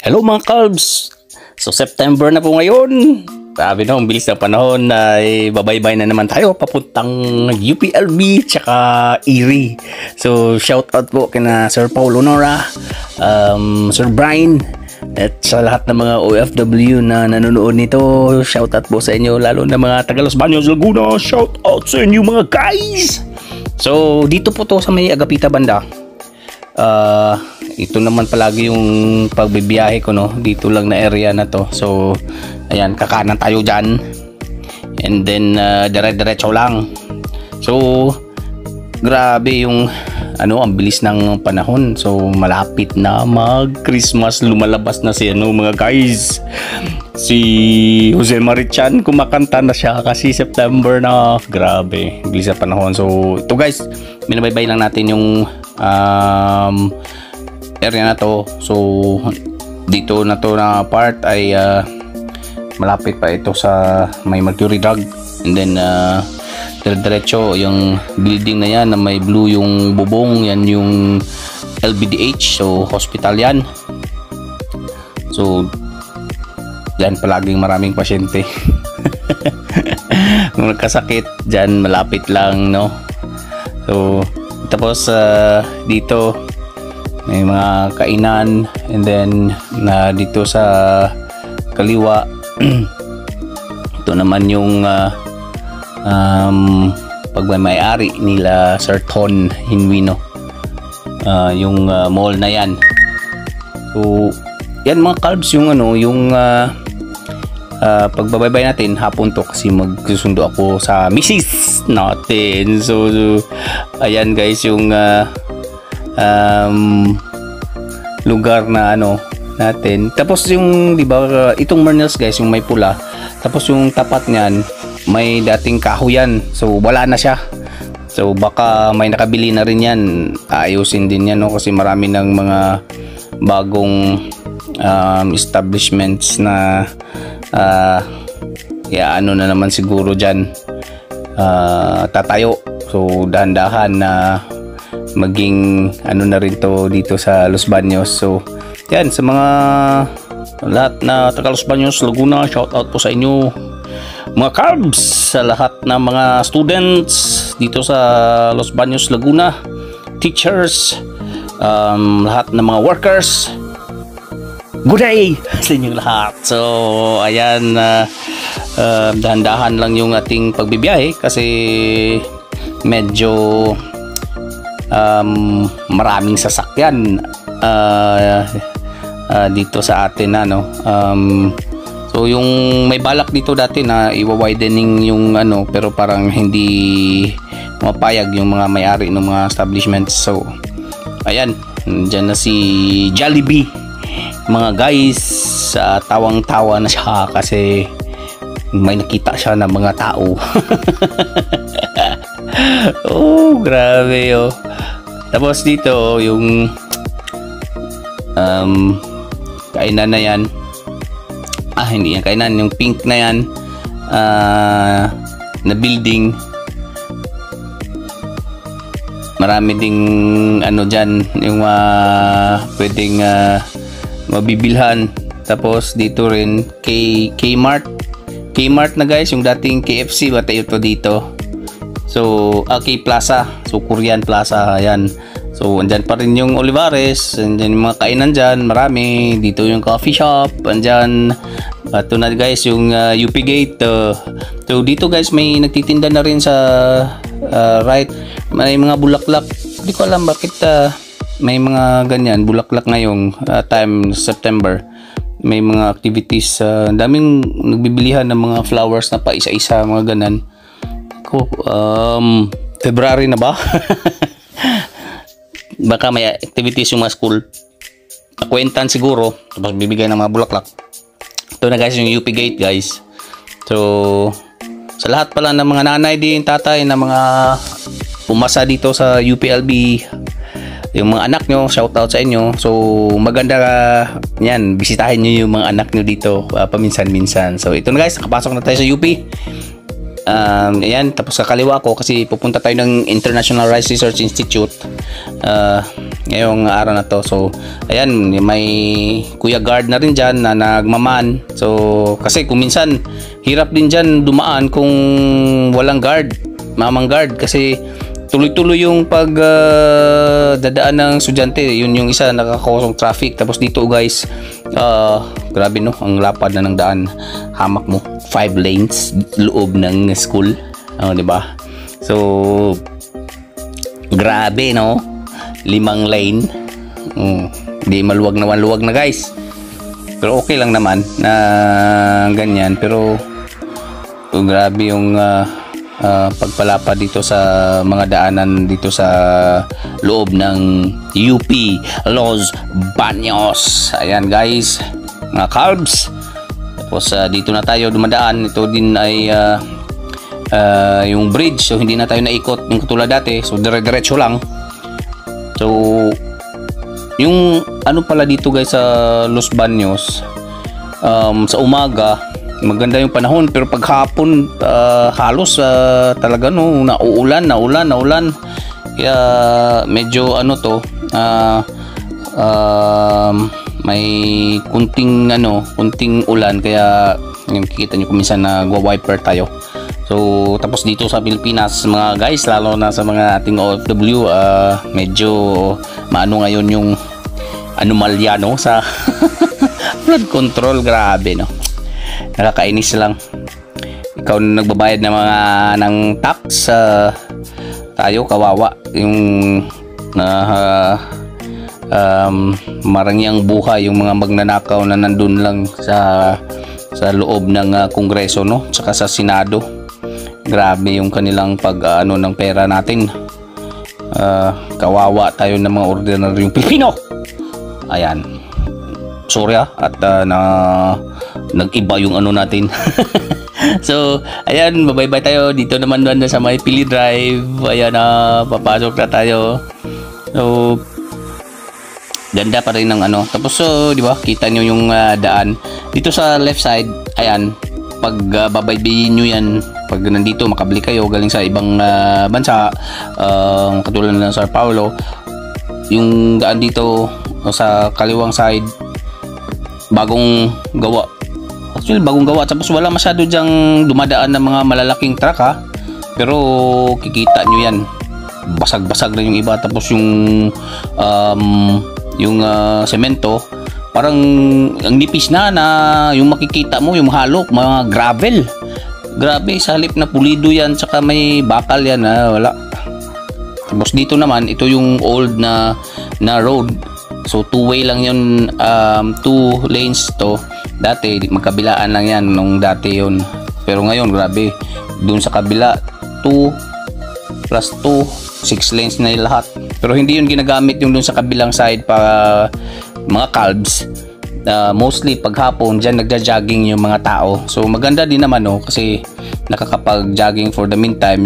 Hello mga Cubs! So September na po ngayon. Sabi na, ang bilis ng panahon na babaybay na naman tayo papuntang UPLB tsaka Erie. So shout out po kina Sir Paul Honora, Sir Brian, at sa lahat ng mga OFW na nanonood nito. Shout out po sa inyo, lalo na mga taga Los Baños, Laguna. Shout out sa inyo mga guys! So dito po to sa may Agapita banda. Ito naman palagi yung pagbibiyahe ko, no, dito lang na area na to. So ayan, kakanan tayo dyan, and then dire-diretso lang. So grabe yung ang bilis ng panahon. So malapit na mag Christmas, lumalabas na si mga guys, si Jose Marichan, kumakanta na siya kasi September na. Grabe, bilis ng panahon. So ito guys, binabaybay lang natin yung area na to. So dito na to na part ay malapit pa ito sa may Mercury Drug, and then diretso yung building na yan na may blue yung bubong, yan yung LBDH, so hospital yan. So yan palaging maraming pasyente kung nagkasakit dyan, malapit lang, no. So tapos dito may mga kainan, and then dito sa kaliwa ito naman yung pagmamay-ari nila Sir Ton Hinwino, yung mall na yan. So yan mga Cubs, yung pagbabaybay natin hapon to kasi magsusundo ako sa misis natin. So ayan guys yung lugar na natin. Tapos yung di ba itong Mernels guys, yung may pula, tapos yung tapat niyan may dating kahoyan, so wala na siya. So baka may nakabili na rin yan, ayusin din yan, no? Kasi marami ng mga bagong establishments na na naman siguro dyan tatayo. So dahan-dahan na maging na rin to dito sa Los Baños. So yan, sa mga lahat na taga Los Baños, Laguna, shout out po sa inyo mga Cubs, sa lahat ng mga students dito sa Los Baños, Laguna, teachers, lahat ng mga workers, good day sa inyong lahat. So ayan, dahan-dahan lang yung ating pagbibiyahe kasi medyo maraming sasakyan dito sa atin, so yung may balak dito dati na iwa-widening yung pero parang hindi mapayag yung mga may-ari ng mga establishments. So ayan, dyan na si Jollibee mga guys, tawang-tawa na siya kasi may nakita siya ng mga tao. Oh grabe, oh. Tapos dito yung kainan na yan, hindi yan kainan, yung pink na yan na building, marami ding dyan yung pwedeng mabibilhan. Tapos dito rin Kmart na guys, yung dating KFC bata ito dito. So K Plaza, so Korean Plaza, ayan. So andyan pa rin yung Olivares, andyan yung mga kainan dyan, marami. Dito yung coffee shop, andyan. Ito na guys yung UP Gate. So dito guys may nagtitinda na rin sa right, may mga bulaklak. Hindi ko alam bakit may mga ganyan bulaklak ngayong time September. May mga activities, daming nagbibilihan ng mga flowers na pa isa-isa, mga ganan. February na ba? Baka may activities yung mga school, akwentan siguro, tapos bibigay ng mga bulaklak. Ito na guys yung UP Gate guys. So sa lahat pala ng mga nanay din, tatay na mga pumasa dito sa UPLB, yung mga anak nyo, shout out sa inyo. So maganda yan, bisitahin nyo yung mga anak nyo dito paminsan-minsan. So ito na guys, nakapasok na tayo sa UP. Ayan, tapos sa kaliwa ko kasi pupunta tayo ng International Rice Research Institute ngayong araw na to. So ayan, may Kuya Guard na rin dyan na nagmaman. So kasi kung minsan hirap din dyan dumaan kung walang guard, mamang guard, kasi tuloy-tuloy yung pag dadaan ng estudyante. Yun yung isa, nakakosong traffic. Tapos dito guys, grabe no, ang lapad na ng daan. Hamak mo 5 lanes loob ng school, di ba? So grabe no, 5 lane. Di maluwag na guys, pero okay lang naman na ganyan. Pero grabe yung pagpalapa dito sa mga daanan dito sa loob ng UP Los Baños. Ayan guys, mga Calbs. Tapos dito na tayo dumadaan. Ito din ay yung bridge, so hindi na tayo naikot yung katulad dati, so dire-diretso lang. So yung ano pala dito guys sa Los Baños, sa umaga maganda yung panahon, pero paghapon halos talaga no, nauulan. Kaya medyo ano to, may kunting ulan, kaya yung kikita nyo kung minsan nagwa-wiper tayo. So tapos dito sa Pilipinas mga guys, lalo na sa mga ating OFW, medyo maano ngayon yung anomalya no sa flood control. Grabe no, nakakainis lang. Ikaw na nagbabayad ng tax, tayo kawawa yung marangyang buhay, yung mga magnanakaw na nandun lang sa loob ng Kongreso no, tsaka sa Senado. Grabe yung kanilang pag ng pera natin. Kawawa tayo ng mga ordinaryong Pilipino. Ayan, sorry at nag-iba yung ano natin. So ayan, bye-bye tayo dito naman doon sa may Pili Drive. Ayan, papasok na tayo. So ganda pa rin ng ano. Tapos so, di ba, kita nyo yung daan dito sa left side. Ayan, pag babaybayin nyo yan, pag nandito makabili kayo galing sa ibang bansa, katulad ng Sao Paulo, yung daan dito sa kaliwang side, bagong gawa. Actually bagong gawa, tapos wala masyado dyang dumadaan ng mga malalaking truck pero kikita nyo yan, basag-basag na yung iba. Tapos yung semento parang ang nipis na yung makikita mo, yung halok, mga gravel. Grabe, sa halip na pulido yan, tsaka may bakal yan, wala. Tapos dito naman, ito yung old na road. So 2-way lang yun, 2 lanes to. Dati magkabilaan lang yan nung dati yun. Pero ngayon grabe, dun sa kabila 2 plus 2, 6 lanes na yung lahat. Pero hindi yun ginagamit yung dun sa kabilang side para mga Calbs. Mostly paghapon dyan nagja-jogging yung mga tao. So maganda din naman kasi nakakapag-jogging for the meantime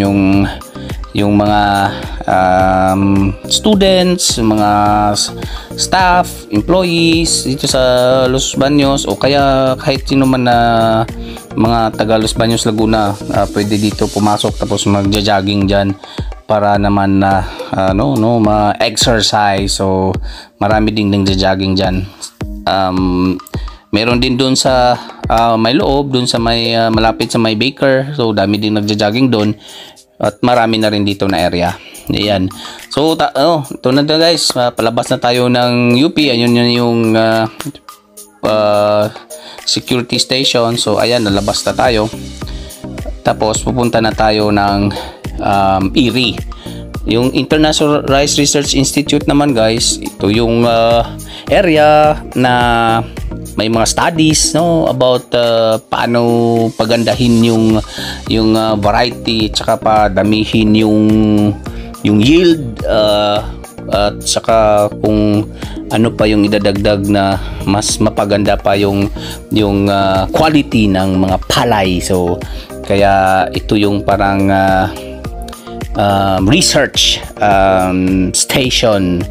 yung mga students, mga staff, employees dito sa Los Baños, o kaya kahit sino man na mga taga Los Baños, Laguna, pwede dito pumasok tapos magja-jogging dyan para naman na ma-exercise. So marami ding nagja-jogging dyan. Meron din doon sa may loob, doon sa may malapit sa may baker. So dami din nagja-jogging doon. At marami na rin dito na area. Ayan. So ito na guys, palabas na tayo ng UP. Ayun yung security station. So ayan, nalabas na tayo. Tapos pupunta na tayo ng Erie. Yung International Rice Research Institute naman guys, ito yung area na may mga studies about paano pagandahin yung variety, tsaka padamihin yung yield, at saka kung ano pa yung idadagdag na mas mapaganda pa yung quality ng mga palay. So kaya ito yung parang research station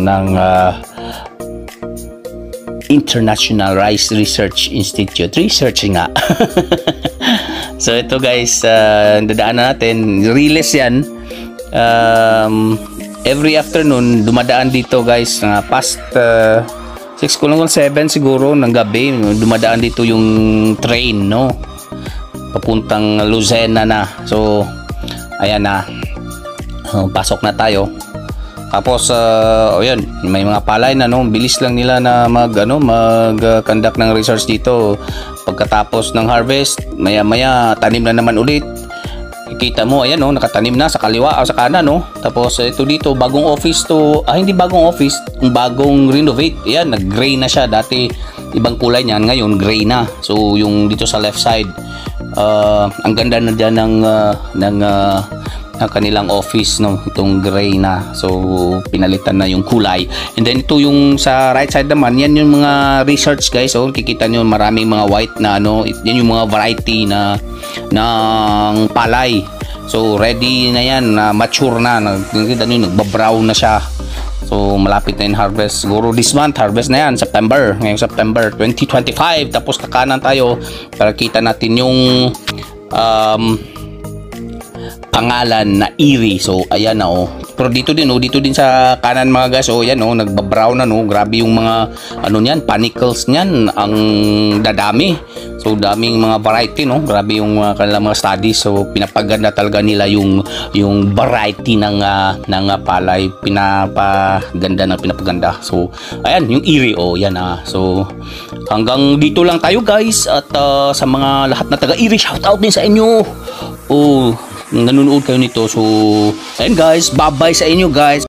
ng International Rice Research Institute. Research nga. So ito guys, dadaanan natin. Riles yan. Every afternoon, dumadaan dito guys. Past 6 ko lang 7 siguro ng gabi. Dumadaan dito yung train, no? Papuntang Lucena na. So, ayan na. Pasok na tayo. Tapos yun, may mga palay na, no, bilis lang nila na mag-conduct ng research dito. Pagkatapos ng harvest, maya-maya tanim na naman ulit. Kita mo, ayan, no, nakatanim na sa kaliwa o sa kanan, no. Tapos ito dito, bagong office to, hindi bagong office, bagong renovate. Ayan, nag-gray na siya. Dati ibang kulay niyan, ngayon gray na. So yung dito sa left side, ang ganda na diyan ng kanilang office, no, itong gray na. So pinalitan na yung kulay. And then ito yung sa right side naman, yan yung mga research guys. So kikita niyo maraming mga white na yan yung mga variety na ng palay. So ready na yan, mature na. Nakikita niyo nagbabrown na siya. So malapit na yung harvest. Siguro this month harvest na yan, September. Ngayong September 2025. Tapos kakanan tayo para kita natin yung pangalan na Erie. So ayan na, oh. Pero dito din sa kanan mga guys, oh, yan, oh, nagbabrown na, no. Grabe yung mga niyan, panicles niyan, ang dadami. So daming mga variety, no. Grabe yung kanilang mga studies. So pinapaganda talaga nila yung variety ng palay, pinapaganda. So ayan, yung Erie, oh, yan ah. So hanggang dito lang tayo guys, at sa mga lahat na taga Erie, shout out din sa inyo. Oh, nanonood kayo nito. So, ayun guys, bye-bye sa inyo guys.